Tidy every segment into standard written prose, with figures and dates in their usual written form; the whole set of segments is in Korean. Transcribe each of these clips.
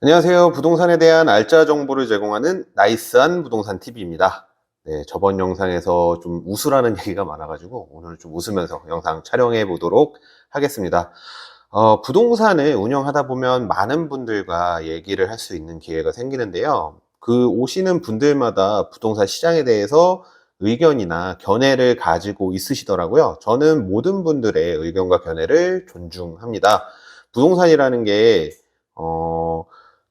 안녕하세요. 부동산에 대한 알짜 정보를 제공하는 나이스한 부동산 TV입니다. 네, 저번 영상에서 좀 웃으라는 얘기가 많아가지고 오늘 좀 웃으면서 영상 촬영해 보도록 하겠습니다. 부동산을 운영하다 보면 많은 분들과 얘기를 할 수 있는 기회가 생기는데요. 그 오시는 분들마다 부동산 시장에 대해서 의견이나 견해를 가지고 있으시더라고요. 저는 모든 분들의 의견과 견해를 존중합니다. 부동산이라는 게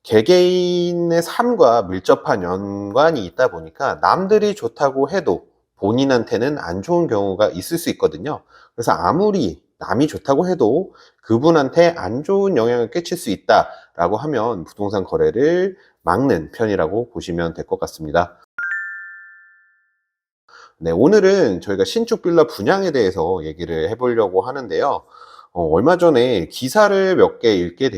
개개인의 삶과 밀접한 연관이 있다 보니까 남들이 좋다고 해도 본인한테는 안 좋은 경우가 있을 수 있거든요. 그래서 아무리 남이 좋다고 해도 그분한테 안 좋은 영향을 끼칠 수 있다라고 하면 부동산 거래를 막는 편이라고 보시면 될 것 같습니다. 네, 오늘은 저희가 신축 빌라 분양에 대해서 얘기를 해보려고 하는데요. 얼마 전에 기사를 몇 개 읽게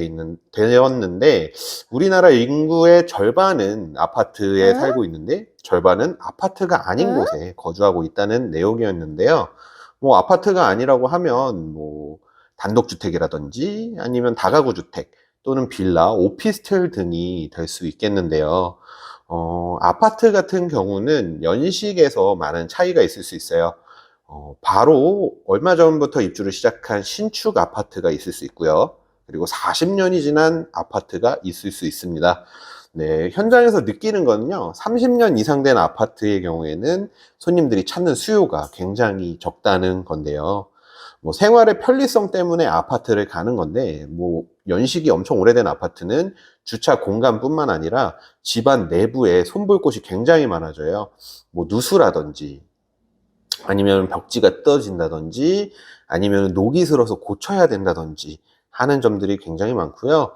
되었는데, 우리나라 인구의 절반은 아파트에 살고 있는데, 절반은 아파트가 아닌 곳에 거주하고 있다는 내용이었는데요. 뭐, 아파트가 아니라고 하면, 뭐, 단독주택이라든지, 아니면 다가구 주택, 또는 빌라, 오피스텔 등이 될 수 있겠는데요. 아파트 같은 경우는 연식에서 많은 차이가 있을 수 있어요. 바로 얼마 전부터 입주를 시작한 신축 아파트가 있을 수 있고요. 그리고 40년이 지난 아파트가 있을 수 있습니다. 네, 현장에서 느끼는 거는요, 30년 이상 된 아파트의 경우에는 손님들이 찾는 수요가 굉장히 적다는 건데요. 뭐 생활의 편리성 때문에 아파트를 가는 건데, 뭐 연식이 엄청 오래된 아파트는 주차 공간뿐만 아니라 집안 내부에 손볼 곳이 굉장히 많아져요. 뭐 누수라든지, 아니면 벽지가 뜯어진다든지, 아니면 녹이 슬어서 고쳐야 된다든지 하는 점들이 굉장히 많고요.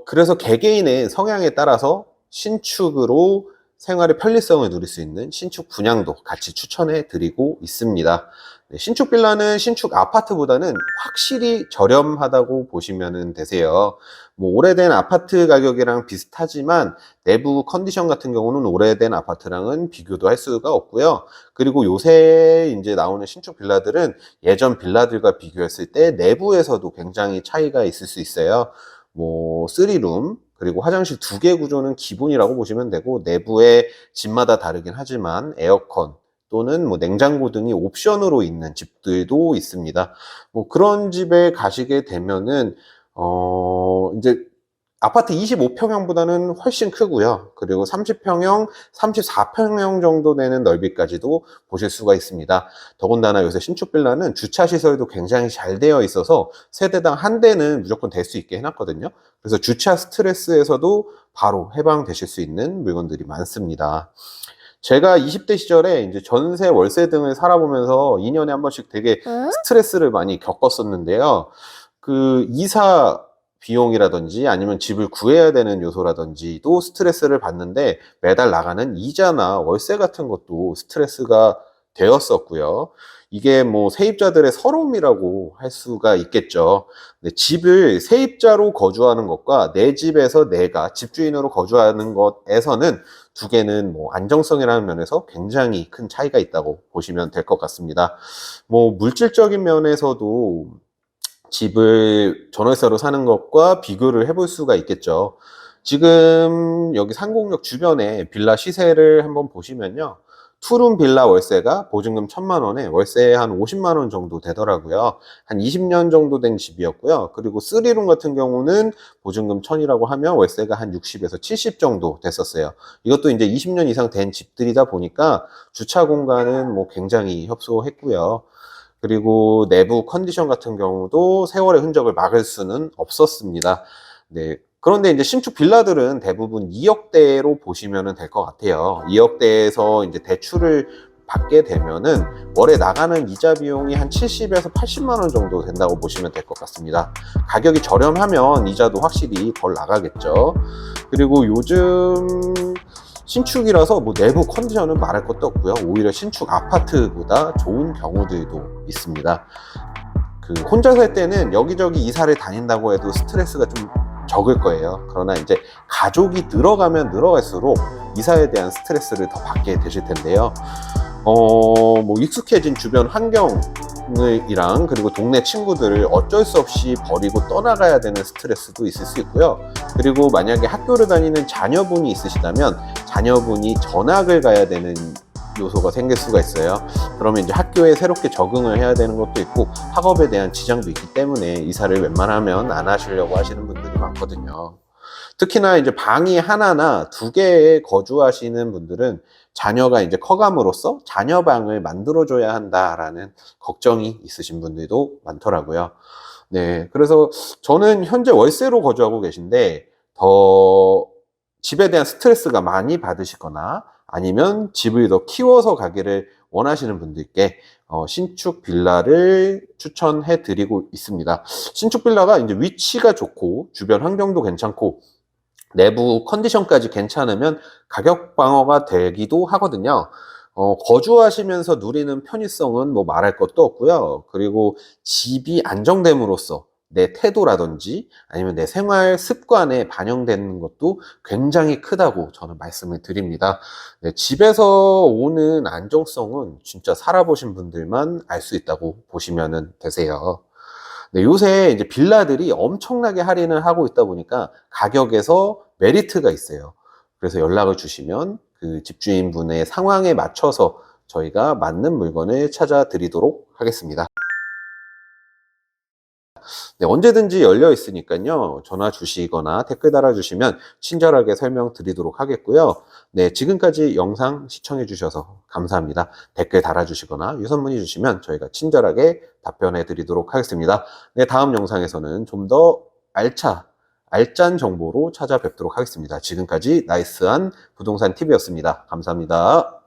그래서 개개인의 성향에 따라서 신축으로 생활의 편리성을 누릴 수 있는 신축 분양도 같이 추천해 드리고 있습니다. 네, 신축 빌라는 신축 아파트보다는 확실히 저렴하다고 보시면 되세요. 뭐 오래된 아파트 가격이랑 비슷하지만 내부 컨디션 같은 경우는 오래된 아파트랑은 비교도 할 수가 없고요. 그리고 요새 이제 나오는 신축 빌라들은 예전 빌라들과 비교했을 때 내부에서도 굉장히 차이가 있을 수 있어요. 뭐 3룸 그리고 화장실 2개 구조는 기본이라고 보시면 되고, 내부에 집마다 다르긴 하지만 에어컨 또는 뭐 냉장고 등이 옵션으로 있는 집들도 있습니다. 뭐 그런 집에 가시게 되면은 이제 아파트 25평형보다는 훨씬 크고요. 그리고 30평형, 34평형 정도 되는 넓이까지도 보실 수가 있습니다. 더군다나 요새 신축 빌라는 주차 시설도 굉장히 잘 되어 있어서 세대당 한 대는 무조건 될 수 있게 해놨거든요. 그래서 주차 스트레스에서도 바로 해방되실 수 있는 물건들이 많습니다. 제가 20대 시절에 이제 전세, 월세 등을 살아보면서 2년에 한 번씩 되게 스트레스를 많이 겪었었는데요. 그 이사 비용이라든지 아니면 집을 구해야 되는 요소라든지도 스트레스를 받는데, 매달 나가는 이자나 월세 같은 것도 스트레스가 되었었고요. 이게 뭐 세입자들의 서러움이라고 할 수가 있겠죠. 근데 집을 세입자로 거주하는 것과 내 집에서 내가 집주인으로 거주하는 것에서는 두 개는 뭐 안정성이라는 면에서 굉장히 큰 차이가 있다고 보시면 될 것 같습니다. 뭐 물질적인 면에서도 집을 전월세로 사는 것과 비교를 해볼 수가 있겠죠. 지금 여기 상공역 주변에 빌라 시세를 한번 보시면요, 투룸 빌라 월세가 보증금 1,000만 원에 월세 한 50만 원 정도 되더라고요. 한 20년 정도 된 집이었고요. 그리고 3룸 같은 경우는 보증금 1,000이라고 하면 월세가 한 60에서 70 정도 됐었어요. 이것도 이제 20년 이상 된 집들이다 보니까 주차 공간은 뭐 굉장히 협소했고요. 그리고 내부 컨디션 같은 경우도 세월의 흔적을 막을 수는 없었습니다. 네. 그런데 이제 신축 빌라들은 대부분 2억대로 보시면 될 것 같아요. 2억대에서 이제 대출을 받게 되면은 월에 나가는 이자 비용이 한 70에서 80만 원 정도 된다고 보시면 될 것 같습니다. 가격이 저렴하면 이자도 확실히 덜 나가겠죠. 그리고 요즘 신축이라서 뭐 내부 컨디션은 말할 것도 없고요. 오히려 신축 아파트보다 좋은 경우들도 있습니다. 그 혼자 살 때는 여기저기 이사를 다닌다고 해도 스트레스가 좀 적을 거예요. 그러나 이제 가족이 늘어가면 늘어갈수록 이사에 대한 스트레스를 더 받게 되실 텐데요. 뭐 익숙해진 주변 환경이랑 그리고 동네 친구들을 어쩔 수 없이 버리고 떠나가야 되는 스트레스도 있을 수 있고요. 그리고 만약에 학교를 다니는 자녀분이 있으시다면 자녀분이 전학을 가야 되는 요소가 생길 수가 있어요. 그러면 이제 학교에 새롭게 적응을 해야 되는 것도 있고 학업에 대한 지장도 있기 때문에 이사를 웬만하면 안 하시려고 하시는 분들이 많거든요. 특히나 이제 방이 하나나 두 개에 거주하시는 분들은 자녀가 이제 커감으로써 자녀 방을 만들어줘야 한다라는 걱정이 있으신 분들도 많더라고요. 네. 그래서 저는 현재 월세로 거주하고 계신데 더 집에 대한 스트레스가 많이 받으시거나 아니면 집을 더 키워서 가기를 원하시는 분들께 신축 빌라를 추천해 드리고 있습니다. 신축 빌라가 이제 위치가 좋고 주변 환경도 괜찮고 내부 컨디션까지 괜찮으면 가격 방어가 되기도 하거든요. 거주하시면서 누리는 편의성은 뭐 말할 것도 없고요. 그리고 집이 안정됨으로써 내 태도라든지 아니면 내 생활 습관에 반영되는 것도 굉장히 크다고 저는 말씀을 드립니다. 네, 집에서 오는 안정성은 진짜 살아보신 분들만 알 수 있다고 보시면 되세요. 네, 요새 이제 빌라들이 엄청나게 할인을 하고 있다 보니까 가격에서 메리트가 있어요. 그래서 연락을 주시면 그 집주인분의 상황에 맞춰서 저희가 맞는 물건을 찾아 드리도록 하겠습니다. 네, 언제든지 열려 있으니까요. 전화 주시거나 댓글 달아주시면 친절하게 설명드리도록 하겠고요. 네, 지금까지 영상 시청해 주셔서 감사합니다. 댓글 달아주시거나 유선 문의 주시면 저희가 친절하게 답변해 드리도록 하겠습니다. 네, 다음 영상에서는 좀 더 알찬 정보로 찾아뵙도록 하겠습니다. 지금까지 나이스한 부동산 팁이었습니다. 감사합니다.